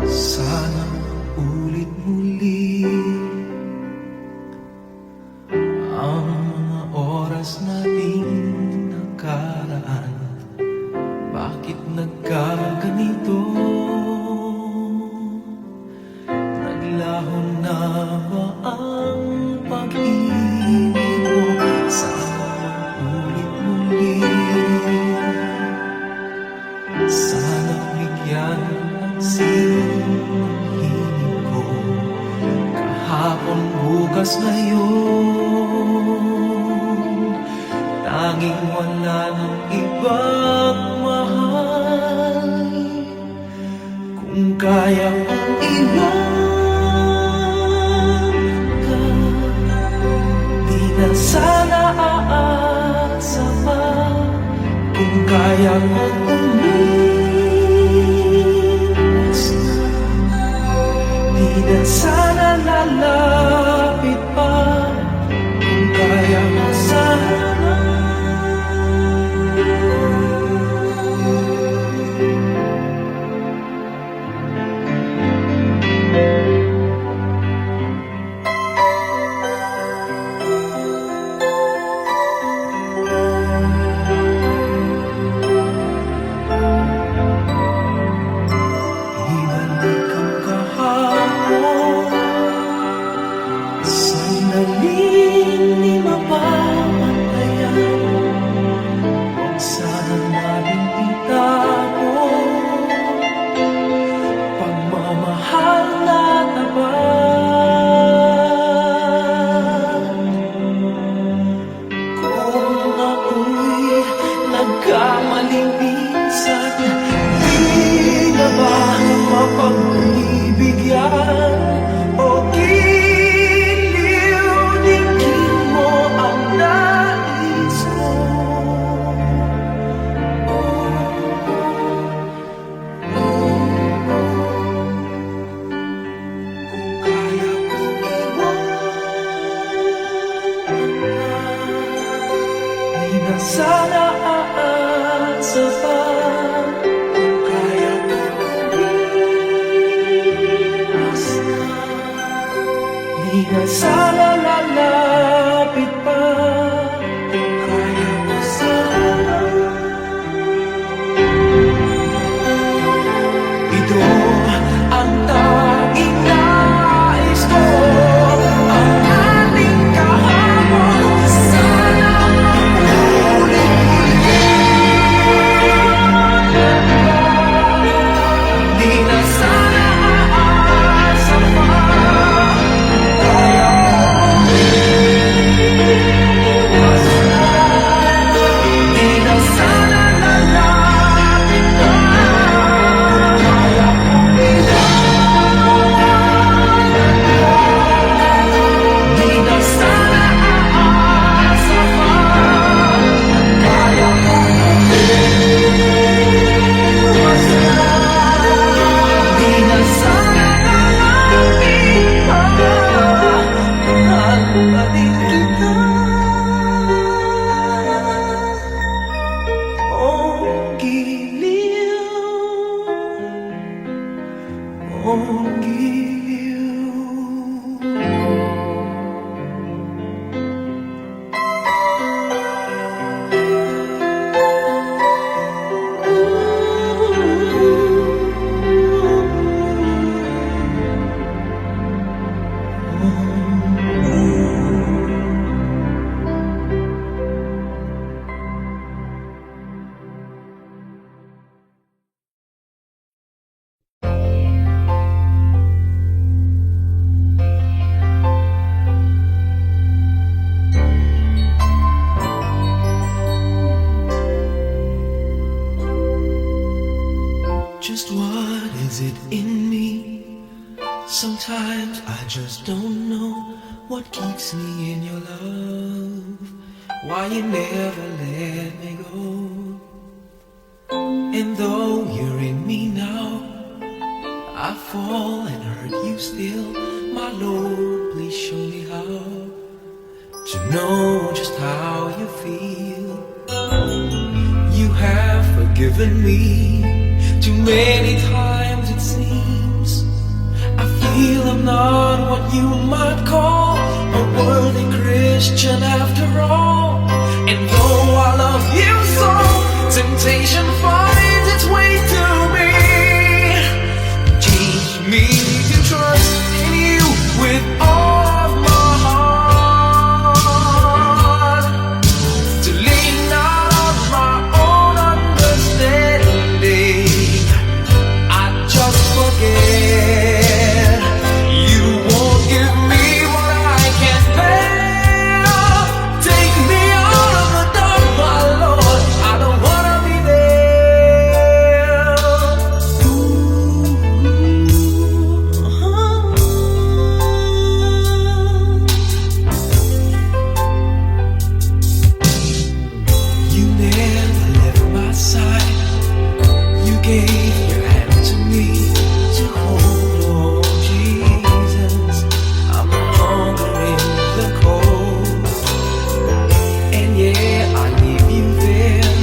Sana ulit muli ang mga oras nating nakaraan. Bakit nagkaganito? Naglaho na ba ang pag-ibig mo? Sana ulit muli. Sana bigyan ng sinong hiling ko. Kahapon, bukas, ngayon, tanging wala ng ibang mahal. Kung kaya kong iwan ka, di na sana aasa pa. Kung kaya kong umiwas na, di na sana lalapit pa. Kung kaya mo sana. Ibalik ang kahapon, sandaling di mapapantayan. Huwag sana nating itapon pagmamahal na tapat. Kung ako'y nagkamaling minsan, di na ba mapagbibigyan o giliw-digin mo ang nais ko? Kung kaya kong iwan ka, di na sana aasa pa. Kung kaya kong umiwas na, di na sana lalapit pa. Kung kaya mo sana. Ito ang tanging nais ko, ang ating kahapon. Sana ulit, di na sana aasa pa. Kaya mo umiwas na, di na sana lalapit pa. Kaya mo di na sana aasa pa. Kaya mo umiwas na, di na sana lalapit pa. Mahal pa din kita. Oh, giliw, oh, giliw. what keeps me in your love, why you never let me go. And though you're in me now, I fall and hurt you still. My Lord, please show me how to know just how you feel. You have forgiven me too many times, it seems. I feel I'm not what you might call a worthy Christian after all. And though I love you so, temptation finds its way to me. Teach me to trust in you with all of my heart, to lean not on my own understanding. I just forget you won't give me what I can't bear. Take me out of the dark, my Lord, I don't wanna be there. You never left my side. You gave your hand to me to hold. Oh Jesus, I'm no longer in the cold. And yeah, I leave you there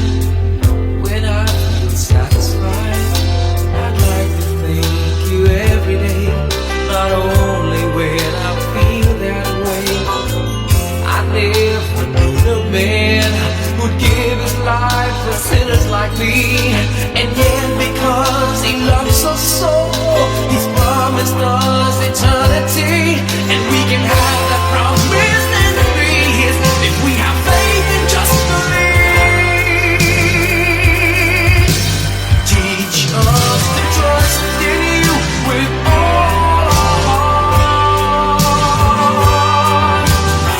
when I feel satisfied. I'd like to thank you every day, not only when I feel that way. I never knew the man who'd give his life for sinners like me. And yet because he loves us so, he's promised us eternity. And we can have that promise and peace if we have faith and just believe. Teach us to trust in you with all our heart,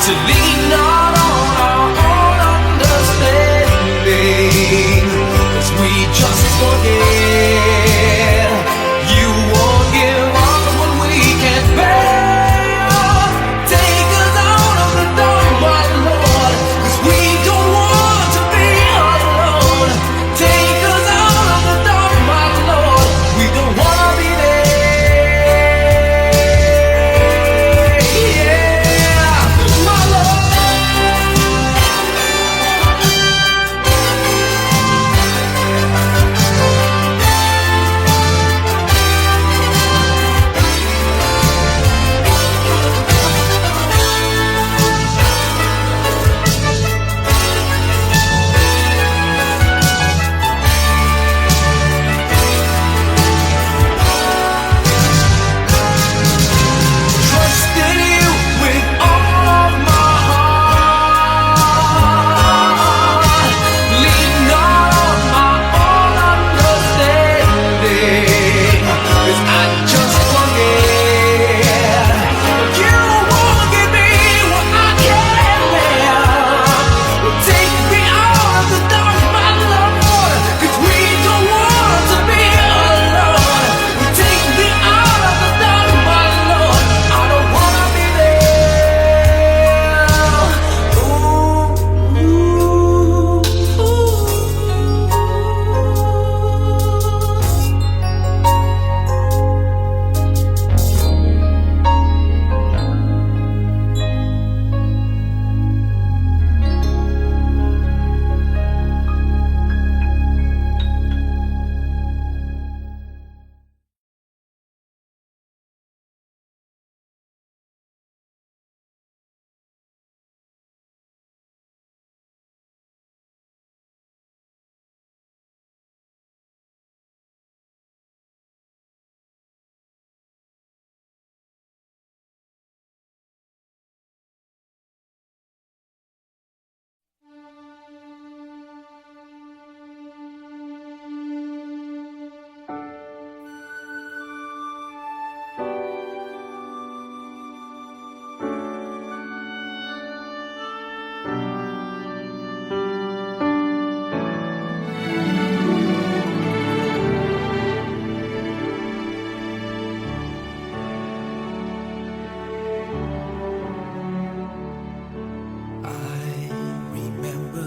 to lean not on our own understanding, 'cause we just forget you won't give us what we can't bear. Take us out of the dark, my Lord, 'cause we don't want to be alone. Take us out of the dark, my Lord, we don't wanna be there. Yeah, my Lord.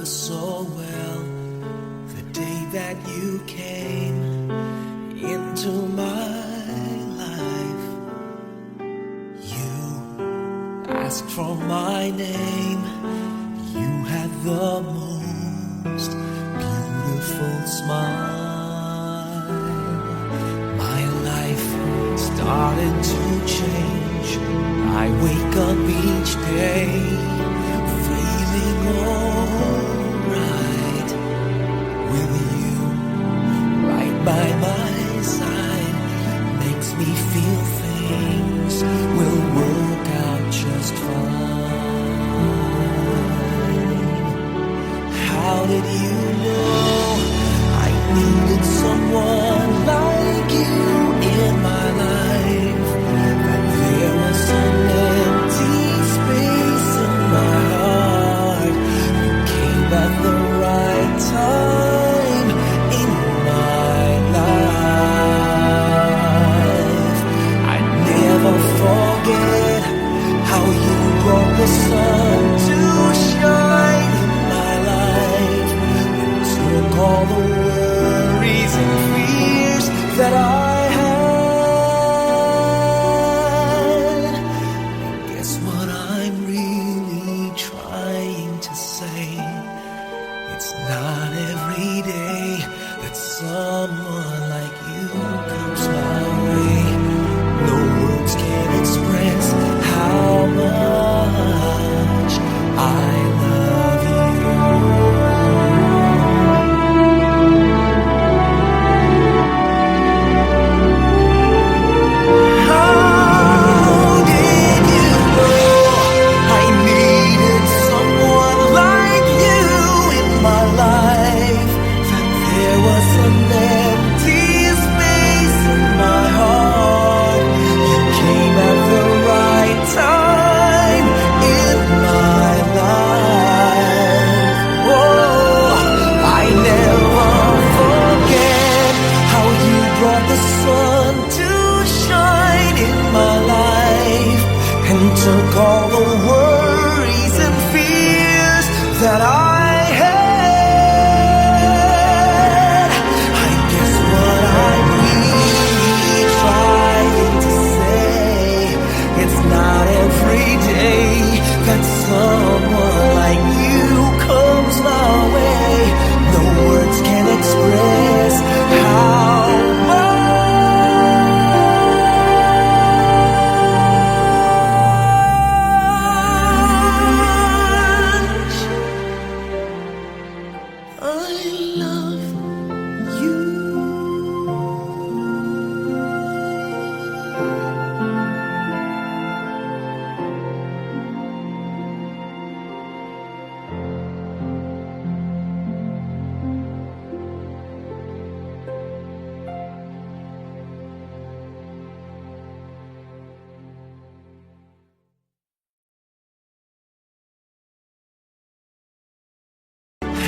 so well the day that you came into my life. You asked for my name. You had the most beautiful smile. My life started to change. I wake up each day feeling alright with you right by my side. Makes me feel things will work out just fine. How did you know I needed someone like you in my life? That there was an empty space in my heart. You came at the right time in my life. I never forget how you brought the sun to shine in my life and took all the worries and fears that I had. Guess what I'm really trying to say? It's not every day that someone like you comes my way. No words can express how much I love you. How did you know I needed someone like you in my life? That there was an empty space in my heart. You came at the right time in my life. Oh, I never forget how you brought the sun to shine in my life and took all the worries and fears that I had. I guess what I'm really trying to say, it's not every day that someone like you comes my way. No words can express how much I love you.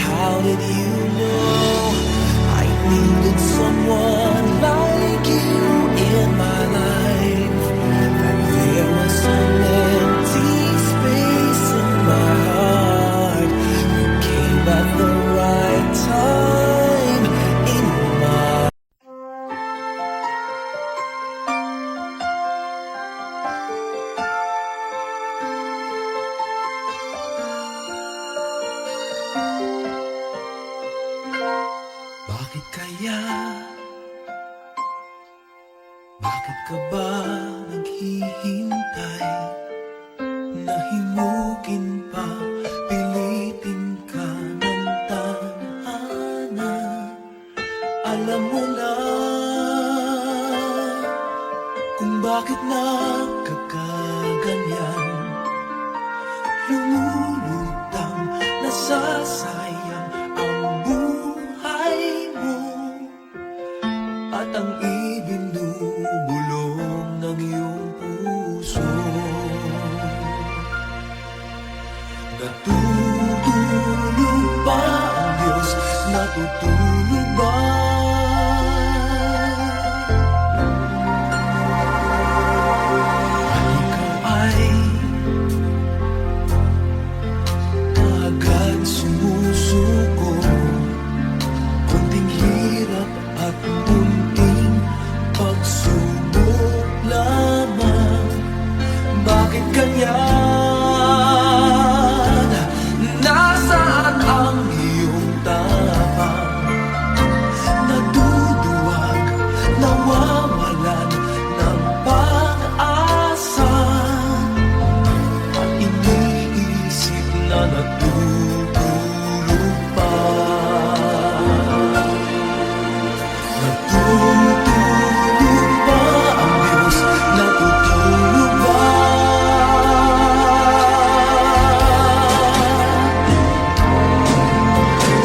How did you know I needed someone like you in my life? That there was an empty space in my heart. You came at the right time in my Bakit kaya? Bakit ka ba naghihintay? Nahimukin pa, pilitin ka ng tadhana. Alam mo na kung bakit nagkakaganyan. Lumulutang, nasasayang ang buhay mo at ang ibinubulong ng iyong puso. Natutulog ba ang Diyos? Natutulog ba? At ikaw ay agad sumusunod natutulog pa. Natutulog ba ang Diyos? Natutulog ba?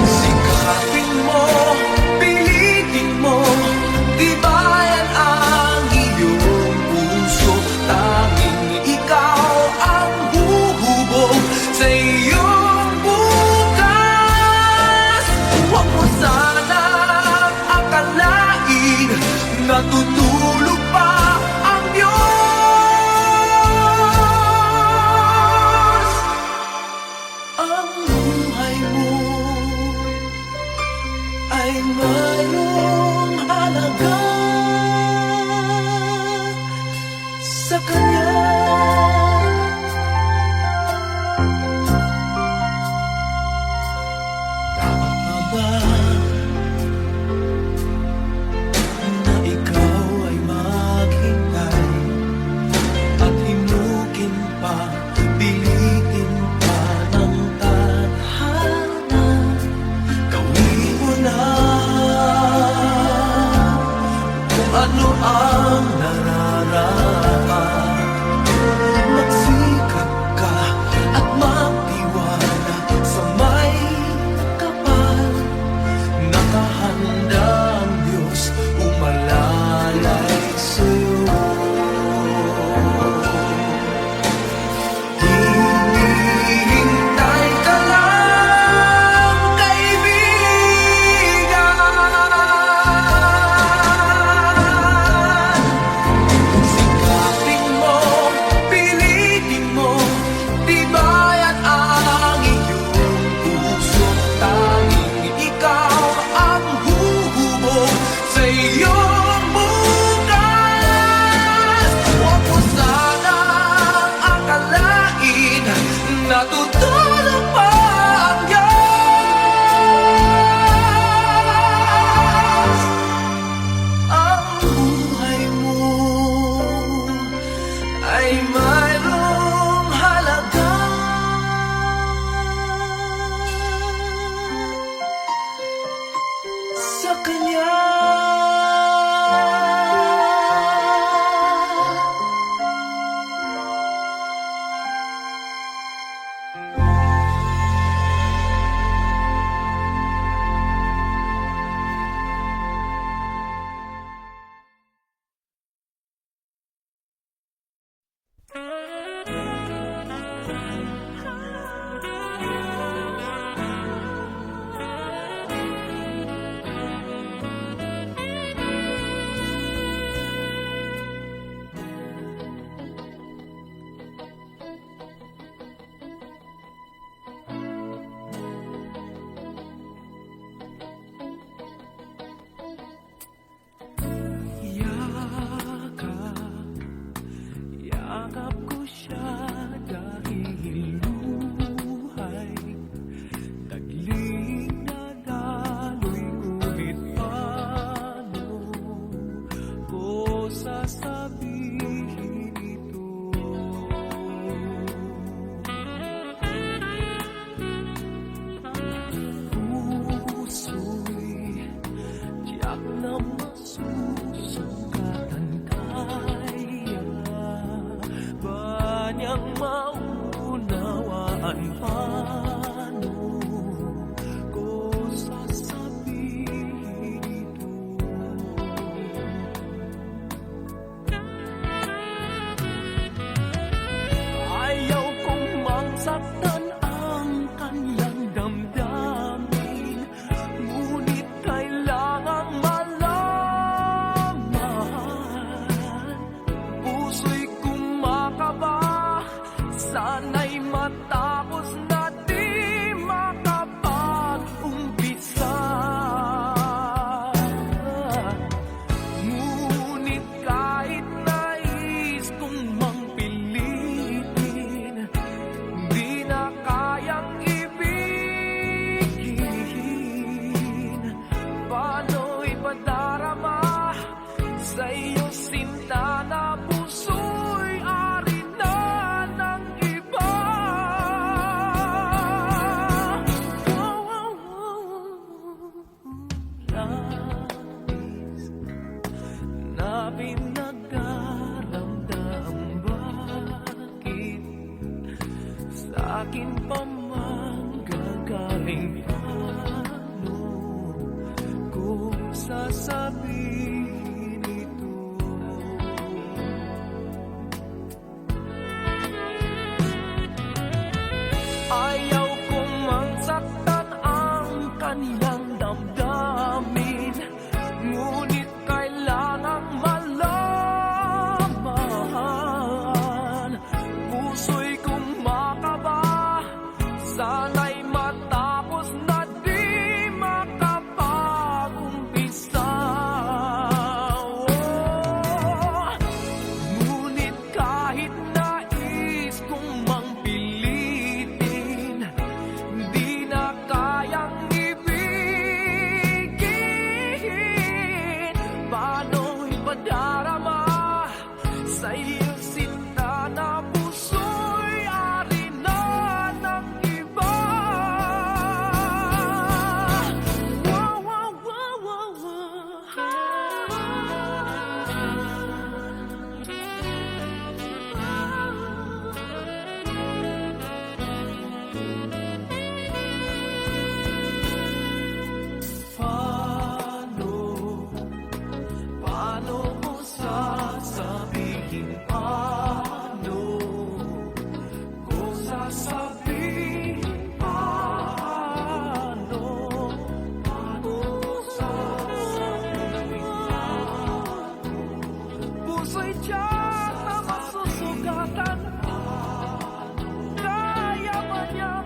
Sikapin mo, pilitin mo, tibayan ang iyong puso. Tanging ikaw ang huhubog sa iyong bukas. Huwag mo sanang akalain natutulog pa ang Diyos. Ang buhay mo ay mayroong halaga sa Kanya. Dapat pa ba na ikaw ay maghintay at himukin pa, pilitin pa ng tadhana? Gawin mo na kung ano ang nararapat. Magsikap ka at magtiwala sa may kapal. Nakahanda ang Diyos umalalay sa'yo. Hinihintay ka lang, kaibigan. Sikapin mo, pilitin mo, tibayan ang iyong puso. Tanging ikaw ang huhubog sa iyong bukas. Huwag mo sanang akalain natutulog pa ang Diyos. Ang buhay mo ay mayroong halaga sa Kanya. Yakap ko siya dahil buhay tagling na daloy, ngunit paano ko sasabihin ito? Puso'y tiyak na masusugatan, kaya ba niyang maunawaan? Paano ko sasabihin ito? Ayaw kong mangsaktan ang kanyang damdamin, ngunit kailangang malaman. Puso'y kumakaba, sana'y matapos natin pa man gagaling, paano ko sasabihin ito? Ayaw kong mansaktan ang kaniyang damdamin, ngunit kailangang malaman. Puso'y kumakaba, sana'y matapos na di makapag-umpisa. Ngunit kahit nais kong mang pilitin, di na kayang ibigin. Paano ipadarama sa iyong sinta na puso'y ari na ng iba? Wow, wow, wow, wow, Paano mo sasabihin? Paano ko sasabihin? Paano ko sasabihin? Puso'y tiyak na masusugatan, kaya ba niya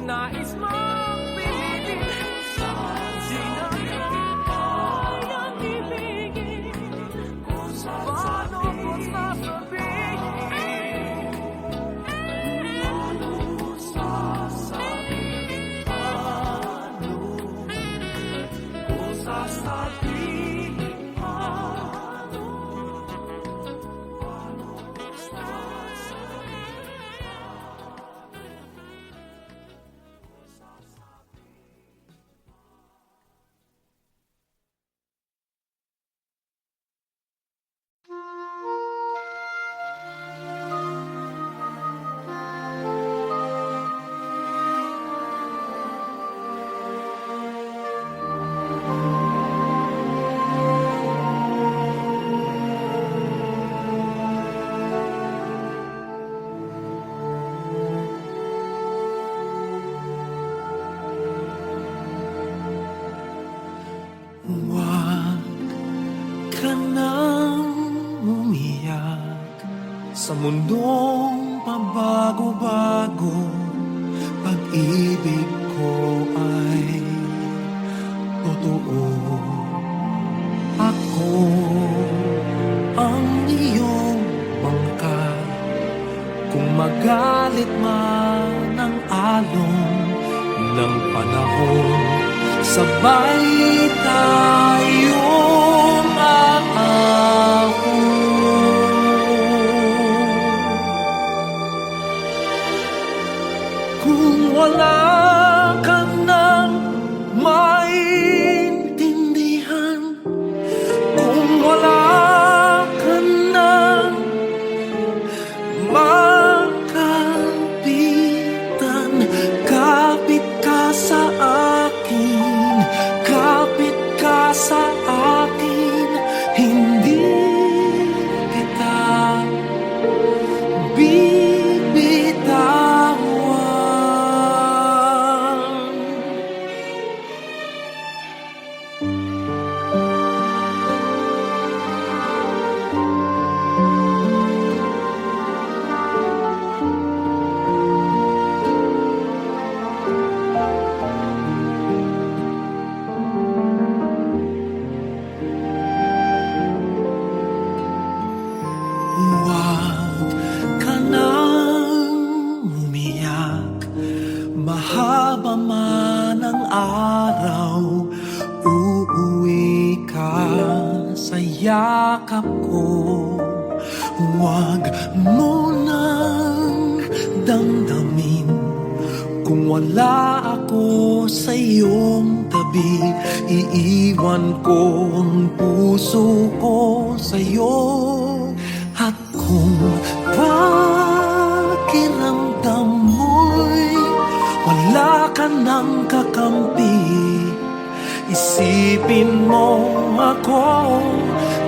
nais mong pilitin, di na kayang ibigin. Paano ko sasabihin? Paano ko sasabihin? Paano ko sasabihin? Paano ko sasabihin? Huwag ka nang umiyak sa mundong pabago-bago. Pag-ibig ko ay totoo. Ako ang iyong bangka. Kung magalit man ang alon ng panahon, sabay tayong aahon. Kung wala ka nang maintindihan, kung wala ka nang makapitan, kapit ka sa akin, kapit ka sa akin, hindi kita bibitawan. Huwag ka nang umiyak, mahaba man ang araw, uuwi ka sa yakap ko. Huwag mo nang damdamin kung wala ako sa iyong tabi. pag-ibig, iiwan ko ang puso ko sa'yo. At kung pakiramdam mo'y wala ka nang kakampi, isipin mo ako,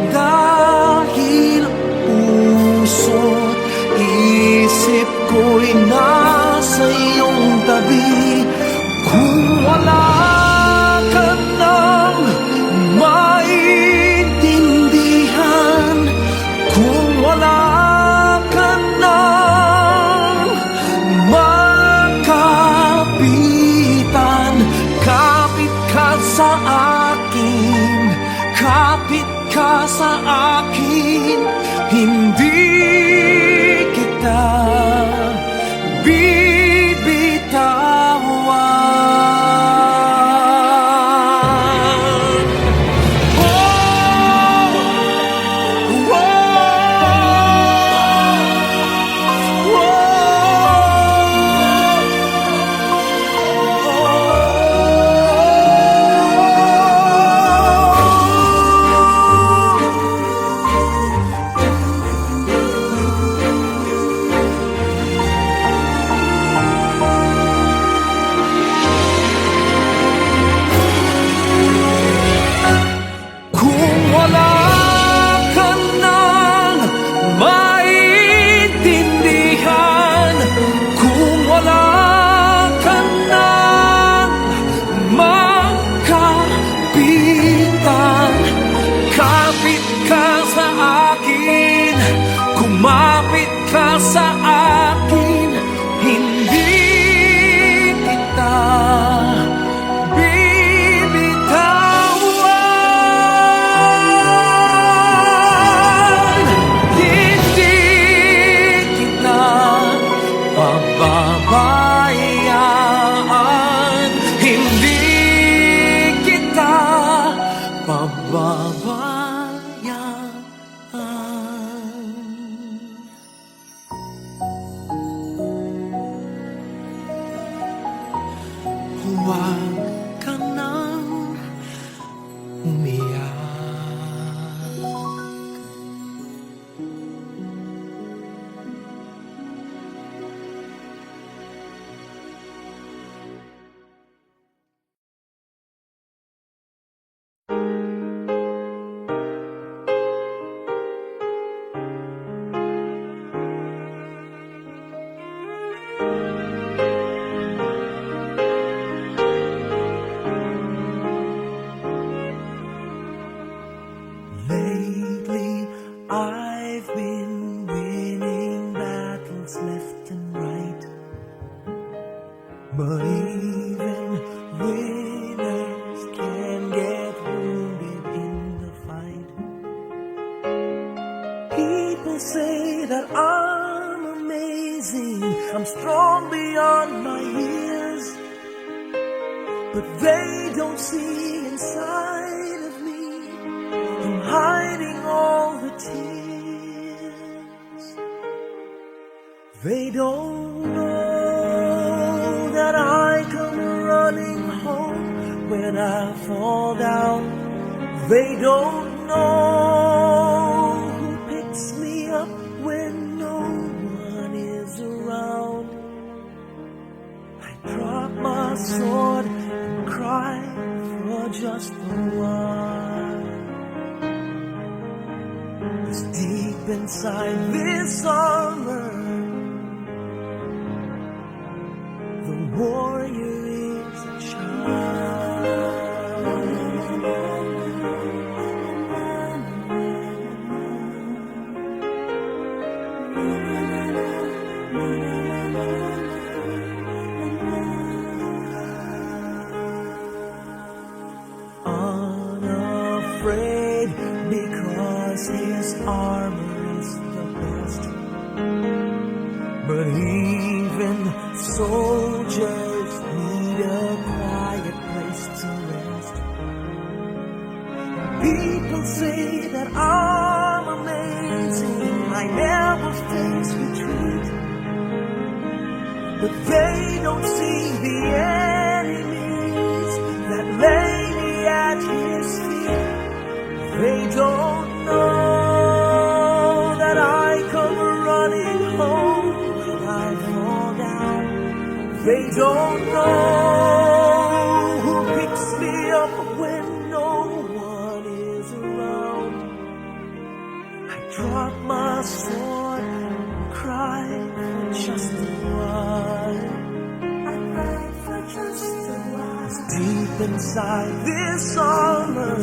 dahil puso't isip ko'y nasa iyong tabi. Kung wala ka nang maintindihan, kung wala ka nang makapitan, kapit ka sa akin, kapit ka sa akin, hindi kita bibitawan. Kung wala ka nang maintindihan, kung wala ka nang makapitan, kapit ka sa akin, kumapit ka sa akin, hindi kita bibitawan. Hindi kita pababayaan, hindi kita pababayaan. Huwag ka nang umiyak. Lately, I've been winning battles left and right, but even winners can get wounded in the fight. People say that I'm amazing, I'm strong beyond my years, but they don't see inside of me. I'm hiding all the tears. They don't know that I come running home when I fall down. They don't know who picks me up when no one is around. I drop my sword and cry for just a while. Deep inside this armor, the warrior is a child. Unafraid because his armor is the best. But even soldiers need a quiet place to rest. People say that I'm amazing, I never face retreat, but they don't see the enemies that lay They don't know that I come running home when I fall down. They don't know who picks me up when no one is around. I drop my sword and cry for just a while. I cry for just a while. Deep inside this armor,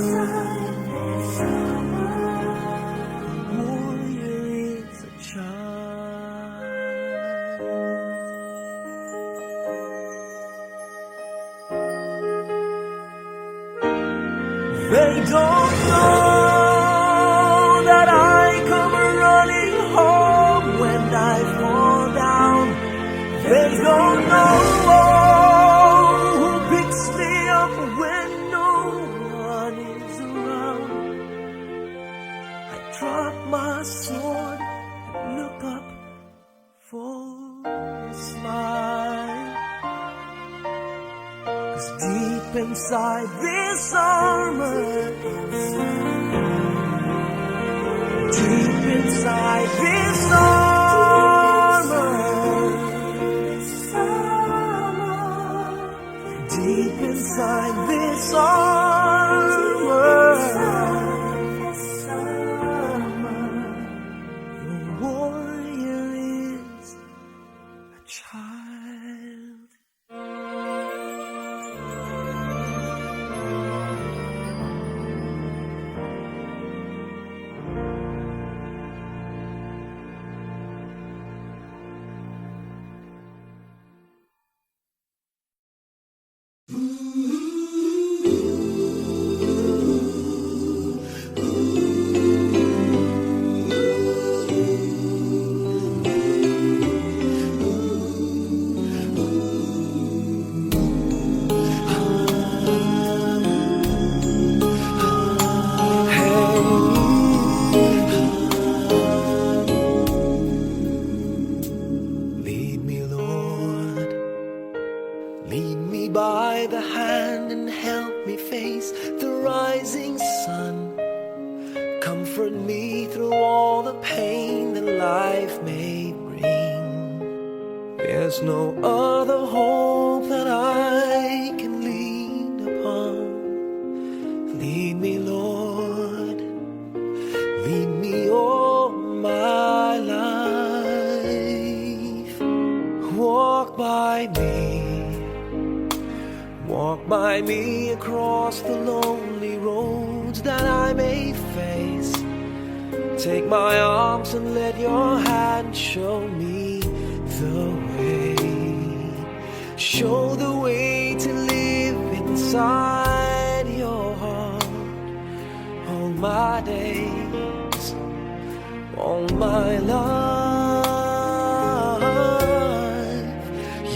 warrior is a child. They don't know that I come running home when I fall down. They don't know who picks me up when no one is around. I drop my sword and look up for a smile. 'Cause deep inside this armor, deep inside this armor, deep inside this armor, the warrior is a child. Lead me, Lord. Lead me by the hand and help me face the rising sun. Comfort me through all the pain that life may bring. There's no other hope that I can lean upon. Lead me, Lord. Lead me all my life. Walk by me. Walk by me across the lonely roads that I may face. Take my arms and let your hand show me the way. Show the way to live inside your heart. All my days, all my life,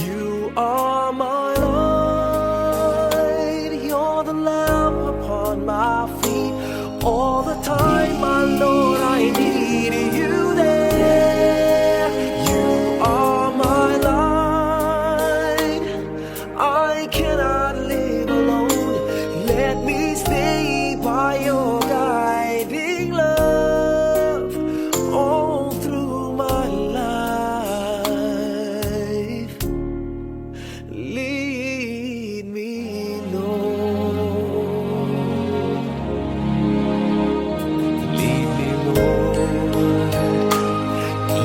you are my light. You're the lamp upon my feet. All the time, my Lord, I need you there. You are my light. I cannot live alone. Let me stay by your guiding love all through my life. Lead me, Lord. Lead me, Lord.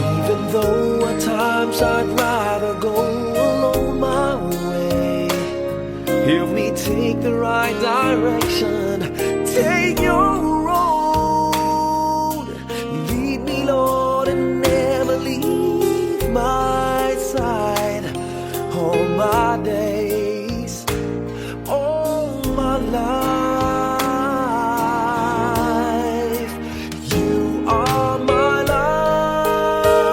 Even though at times I'd rather go alone my way, help me take the right direction. Take your road. Lead me, Lord, and never leave my side. All my days, all my life, you are my light.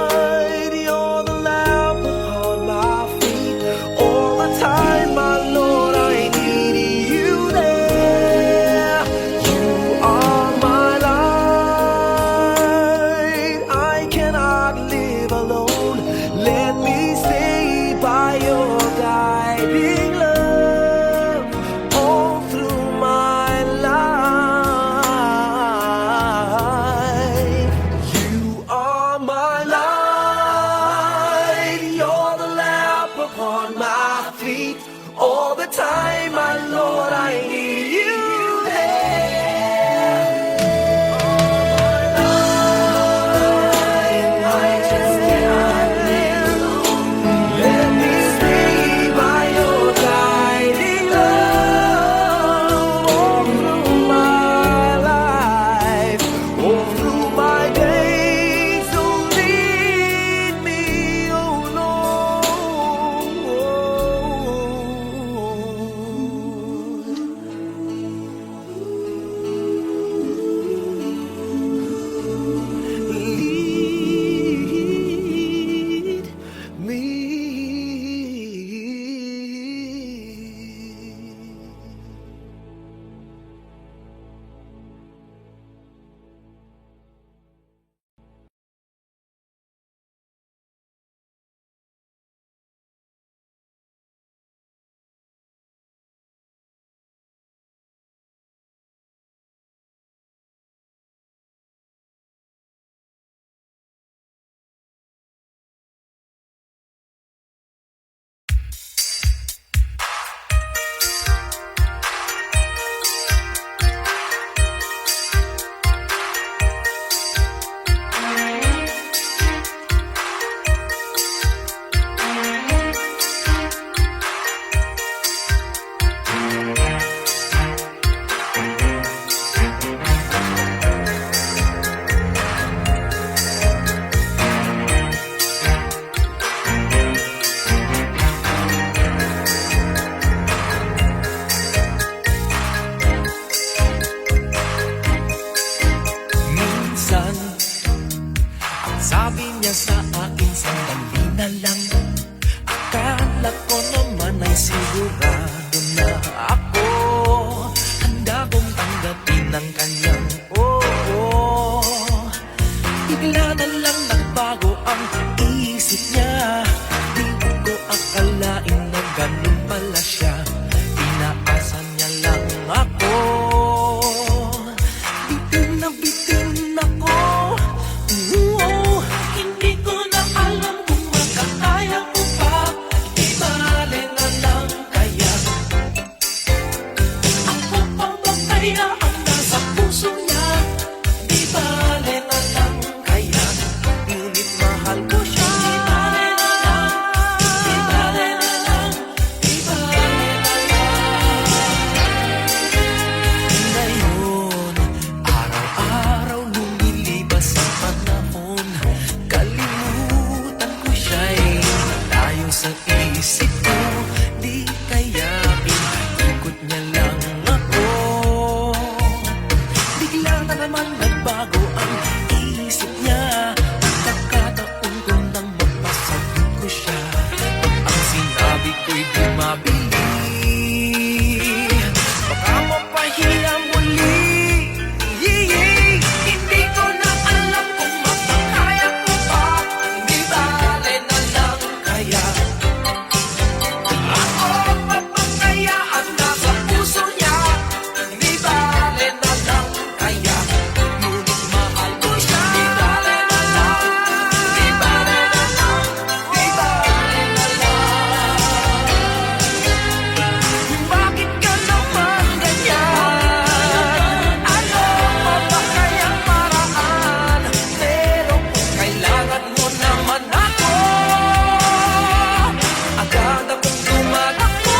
You're the lamp upon my feet. All the time, my Lord, I need you there. na bitin ako. Oo, hindi ko na alam kung makakaya ko pa. Di bale na lang kaya. Ako pa ba kaya ang nasa puso niya? Di bale na lang kaya. Ngunit mahal ko siya. Di bale na lang. Di bale na lang. Di bale na lang. Ngayon, araw-araw lumilibas ang panahon. Kalimutan ko siya'y malayo sa isip ko. Di kaya pinaikot niya lang ako. Bigla na naman nagbago ang isip niya. Pagkakataon ko nang mapasagot ko siya. Ang sinabi ko'y di mabili. Baka mapahiya muli. Hindi ko na alam kung makakaya ko pa. Di bale na lang kaya. Ako pa ba kaya ang nasa puso niya? Di bale na lang kaya. Ngunit mahal ko siya. Di bale na lang. Di bale na lang. Di bale na lang. Bakit ka naman ganyan? Ano pa ba kayang paraan? Pero kung kailangan mo naman ako, agad akong tumatakbo.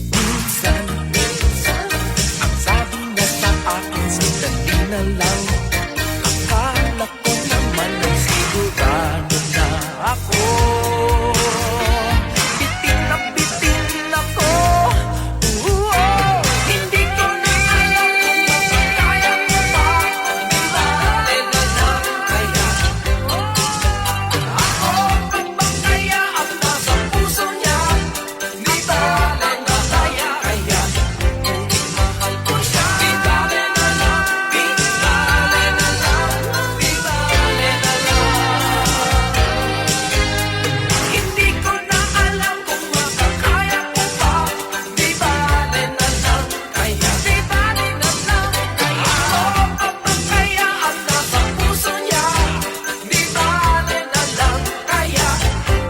Minsan, ang sabi niya sa akin, sandali na lang. Akala ko naman ay sigurado na ako. Bitin ako. Hindi ko na alam kung makakaya ko pa. Di bale na lang kaya. Ako pa ba kaya ang nasa puso niya? Di bale na kaya. Ngunit mahal ko siya. Di bale na lang. Di bale na lang. Di bale na lang. Hindi ko na alam kung makakaya ko pa. Di bale na lang kaya. Di bale na lang kaya. Ako pa ba kaya ang nasa puso niya? Di bale na lang kaya.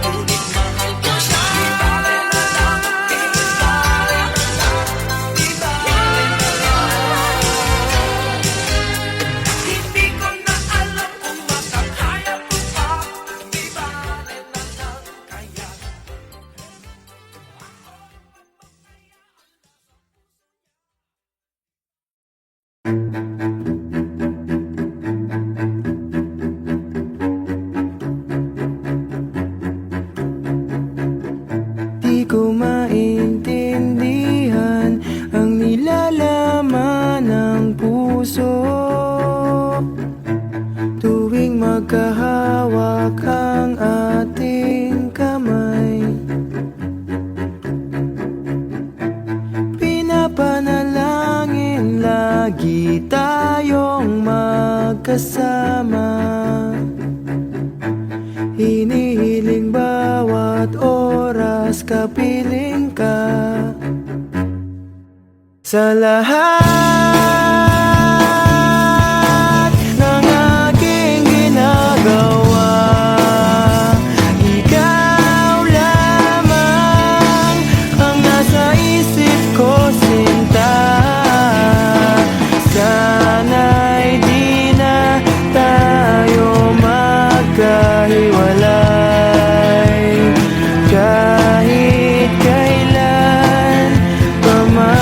Ngunit mahal ko siya. Di bale na lang. Di bale na lang. Di bale na lang. Hindi ko na alam kung makakaya ko pa. Di bale na lang kaya. Di ko maintindihan ang nilalaman ng puso tuwing magkahawak ang ating kamay. Pinapanalangin lagi tayong magkasama. Hinihiling bawat oras kapiling ka sa lahat ng aking ginagawa. Ikaw lamang ang nasa isip ko, sinta. Sana'y di na tayo magkahiwalay kahit kailan pa man.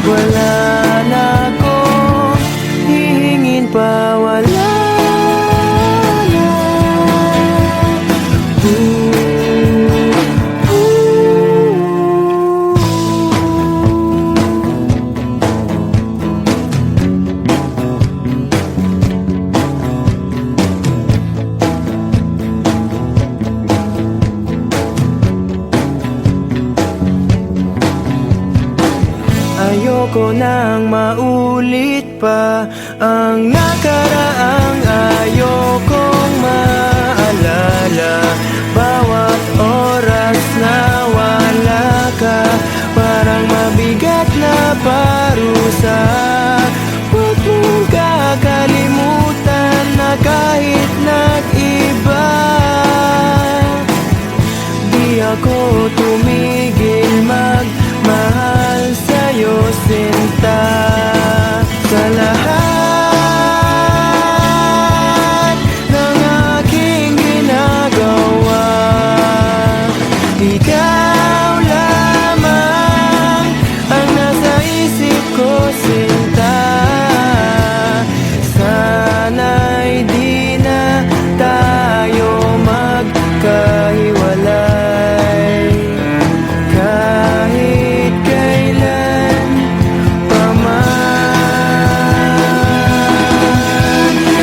Wala na akong hihingin pa, wala na. Ayoko nang maulit pa ang nakaraang ayokong maalala. Bawat oras na wala ka, parang mabigat na parusa. Huwag mong kakalimutan na kahit nag-iba, di ako tumigil magmahal sa'yo, sinta. Sa lahat ng aking ginagawa, ikaw lamang ang nasa isip ko, sinta. Sana'y di na tayo magkahiwalay kahit kailan pa man.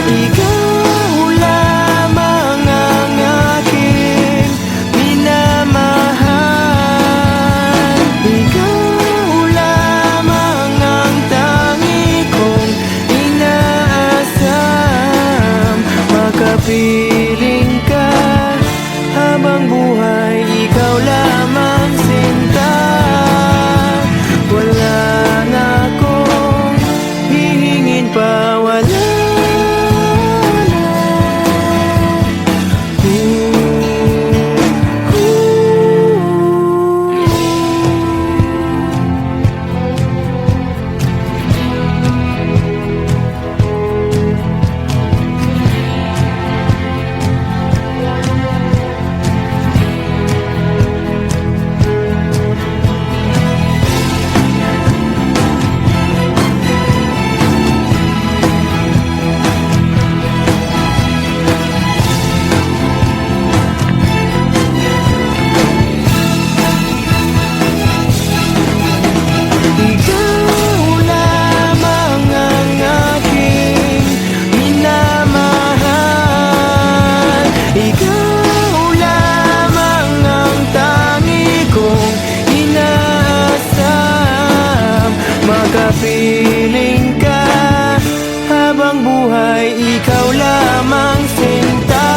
Ikaw lamang ang aking minamahal. Ikaw lamang ang tangi kong inaasam. Makapiling ka habang buhay, ikaw lamang, sinta. Wala na akong hihingin pa, wala na. Ikaw lamang ang aking minamahal. Ikaw lamang ang tangi kong inaasam. Makapiling ka habang buhay, ikaw lamang, sinta.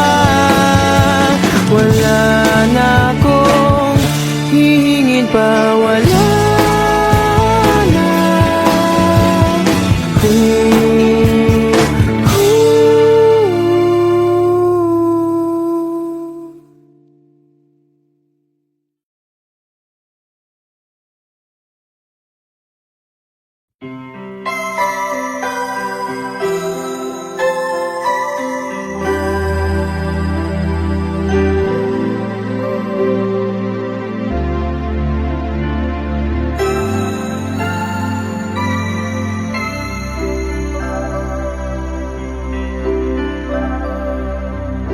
Wala na akong hihingin pa, wala na.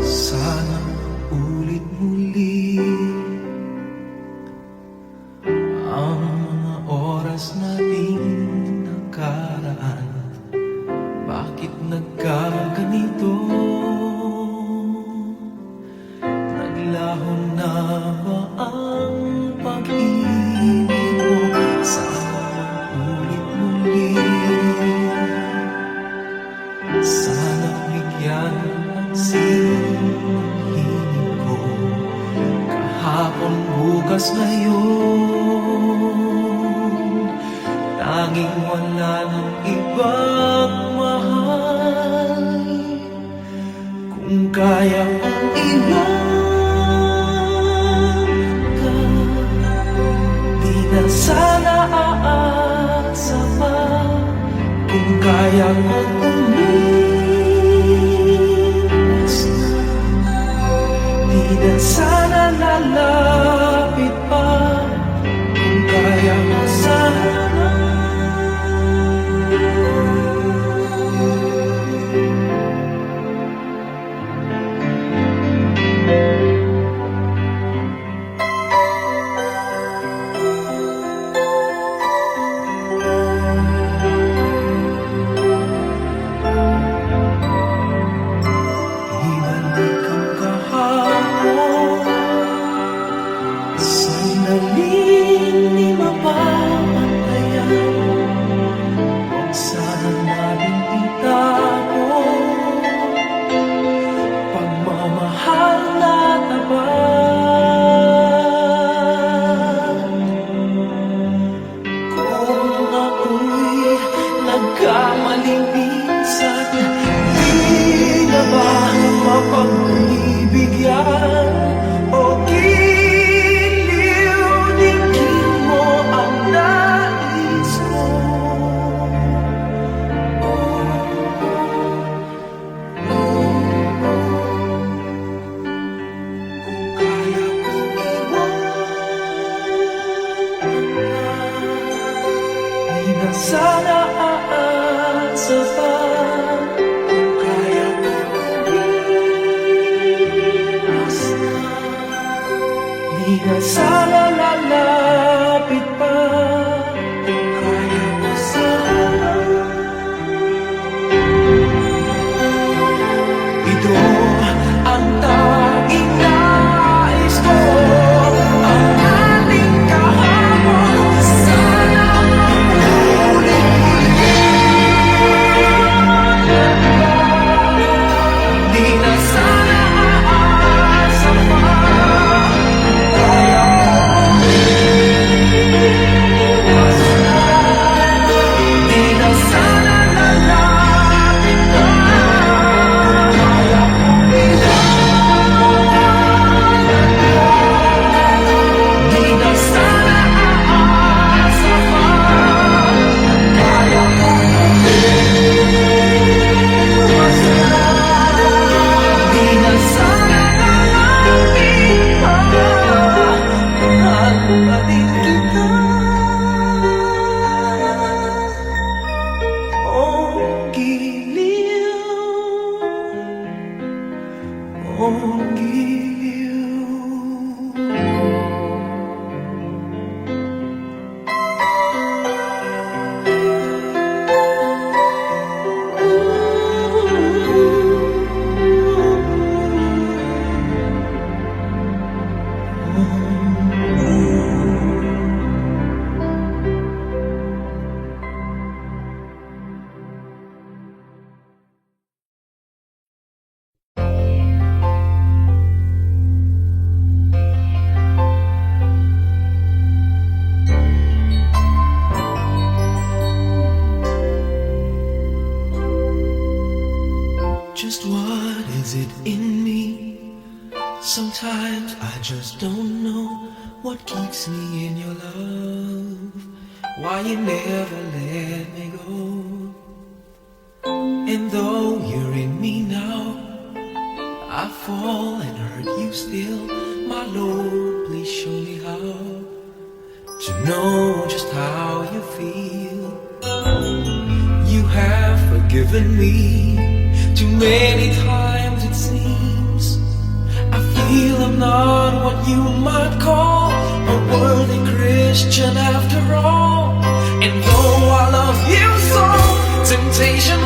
Sana ulit muli ang mga oras nating nakaraan. Bakit nagkaganito? Naglaho na ba ang pag-ibig mo? Sana ulit muli. Sana bigyan ng hiling ko. Kahapon, bukas, ngayon, tanging wala ng ibang mahal. Kung kaya kong iwan ka, di na sana aasa pa. Kung kaya kong umiwas na, di na sana lalapit pa. Kung kaya mo sana na sana aasa pa. Kung kaya mo umiwas na, di na sana lalapit pa. Kung kaya mo sana. Ito ang tanging nais ko, ang ating kahamon. Sana maulit-ulit, di na sana aasa pa. Kaya mo umiwas na, di na sana lalapit pa. Kaya mo di na sana aasa pa. Kaya mo umiwas na, di na sana lalapit pa. Mahal pa din kita. Oh, giliw. Oh, giliw. Just what is it in me? Sometimes I just don't know what keeps me in your love. Why you never let me go. And though you're in me now, I fall and hurt you still. My Lord, please show me how to know just how you feel. You have forgiven me too many times, it seems. I feel I'm not what you might call a worthy Christian after all. And though I love you so, temptation